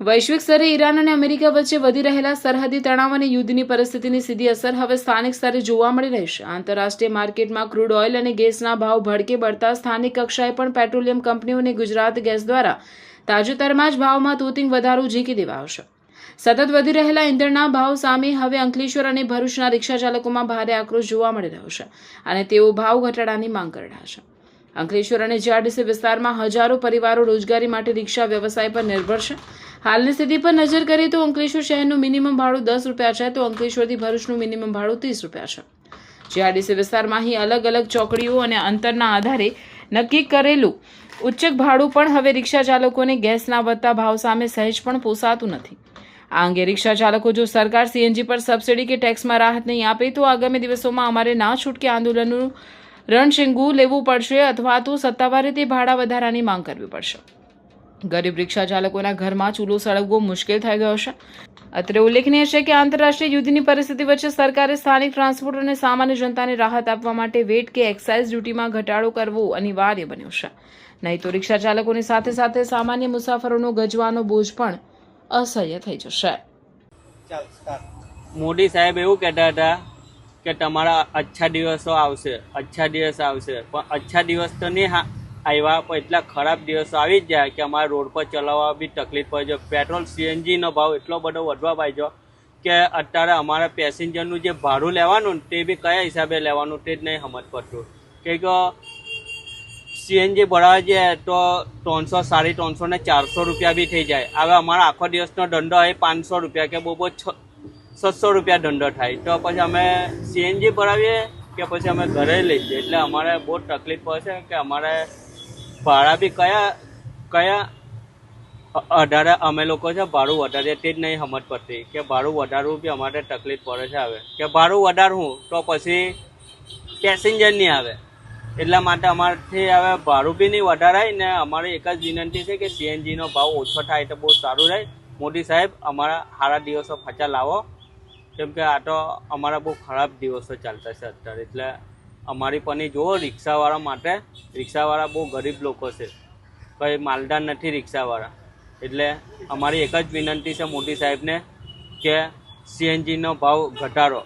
વૈશ્વિક સ્તરે ઈરાન અને અમેરિકા વચ્ચે વધી રહેલા સરહદી તણાવ અને યુદ્ધની પરિસ્થિતિની સીધી અસર હવે સ્થાનિક સ્તરે જોવા મળી રહી છે। આંતરરાષ્ટ્રીય માર્કેટમાં ક્રૂડ ઓઇલ અને ગેસના ભાવ ભડકે બળતા સ્થાનિક કક્ષાએ પણ પેટ્રોલિયમ કંપનીઓ અને ગુજરાત ગેસ દ્વારા તાજેતરમાં જ ભાવમાં તૂતિંગ વધારો ઝીકી દેવાયો છે। સતત વધી રહેલા ઈંધણના ભાવ સામે હવે અંકલેશ્વર અને ભરૂચના રિક્ષા ચાલકોમાં ભારે આક્રોશ જોવા મળી રહ્યો છે અને તેઓ ભાવ ઘટાડાની માંગ કરી રહ્યા છે। અંકલેશ્વર અને જીઆરડીસી વિસ્તારમાં હજારો પરિવારો રોજગારી માટે રિક્ષા વ્યવસાય પર નિર્ભર છે। હાલની સ્થિતિ પર નજર કરીએ તો અંકલેશ્વર શહેરનું મિનિમમ ભાડું 10 રૂપિયા છે, તો અંકલેશ્વરથી ભરૂચનું મિનિમમ ભાડું 30 રૂપિયા છે। જીઆરડીસી વિસ્તારમાં અહીં અલગ અલગ ચોકડીઓ અને અંતરના આધારે નક્કી કરેલું ઉચ્ચ ભાડું પણ હવે રિક્ષા ચાલકોને ગેસના વધતા ભાવ સામે સહેજ પણ પોસાતું નથી। આ અંગે રિક્ષા ચાલકો જો સરકાર સીએનજી પર સબસિડી કે ટેક્સમાં રાહત નહીં આપે તો આગામી દિવસોમાં અમારે ના છૂટકે આંદોલનનું રણશીંગું લેવું પડશે અથવા તો સત્તાવાર રીતે ભાડા વધારાની માંગ કરવી પડશે। ગરીબ રિક્ષા ચાલકોના ઘરમાં ચૂલો સળગવો મુશ્કેલ થઈ ગયો છે। અત્રે ઉલ્લેખનીય છે કે આંતરરાષ્ટ્રીય યુદ્ધની પરિસ્થિતિ વચ્ચે સરકારે સ્થાનિક ટ્રાન્સપોર્ટ અને સામાન્ય જનતાને રાહત આપવા માટે વેટ કે એક્સાઇઝ ડ્યુટીમાં ઘટાડો કરવો અનિવાર્ય બન્યો છે, નહીં તો રિક્ષા ચાલકોની સાથે સાથે સામાન્ય મુસાફરોનો ગજવાનો બોજ પણ અસહ્ય થઈ જશે। મોદી સાહેબ એવું કહેતા હતા કે તમારા અચ્છા દિવસો આવશે, પણ અચ્છા દિવસ તો નહીં આવ્યા, પણ એટલા ખરાબ દિવસો આવી જ જાય કે અમારા રોડ પર ચલાવવા બી તકલીફ પડે છે। પેટ્રોલ સીએનજીનો ભાવ એટલો બધો વધવા પાડ્યો કે અત્યારે અમારા પેસેન્જરનું જે ભાડું લેવાનું તે બી કયા હિસાબે લેવાનું તે જ નહીં સમજ પડતું। કે સીએનજી ભરાવા જઈએ તો 300, 350 ને 400 રૂપિયા બી થઈ જાય। હવે અમારા આખો દિવસનો ધંધો હોય 500 રૂપિયા કે બહુ 600 રૂપિયા ધંધો થાય, તો પછી અમે સીએનજી ભરાવીએ કે પછી અમે ઘરે લઈ જઈએ, એટલે અમારે બહુ તકલીફ પડશે કે અમારે ભાડા બી કયા આધારે અમે લોકો છે ભાડું વધારીએ તે જ નહીં સમજ પડતી કે ભાડું વધારવું બી અમારે તકલીફ પડે છે। હવે કે ભાડું વધારવું તો પછી પેસેન્જર નહીં આવે, એટલા માટે અમારાથી હવે ભાડું બી નહીં વધારાય ને અમારી એક જ વિનંતી છે કે સીએનજીનો ભાવ ઓછો થાય તો બહુ સારું રહે। મોદી સાહેબ અમારા સારા દિવસો પાછા લાવો, કેમ કે આ તો અમારા બહુ ખરાબ દિવસો ચાલતા છે અત્યારે। એટલે અમારી પણ જુઓ રિક્ષાવાળા માટે, રિક્ષાવાળા બહુ ગરીબ લોકો છે, કંઈ માલદાર નથી રિક્ષાવાળા। એટલે અમારી એક જ વિનંતી છે મોદી સાહેબને કે સીએનજીનો ભાવ ઘટાડો।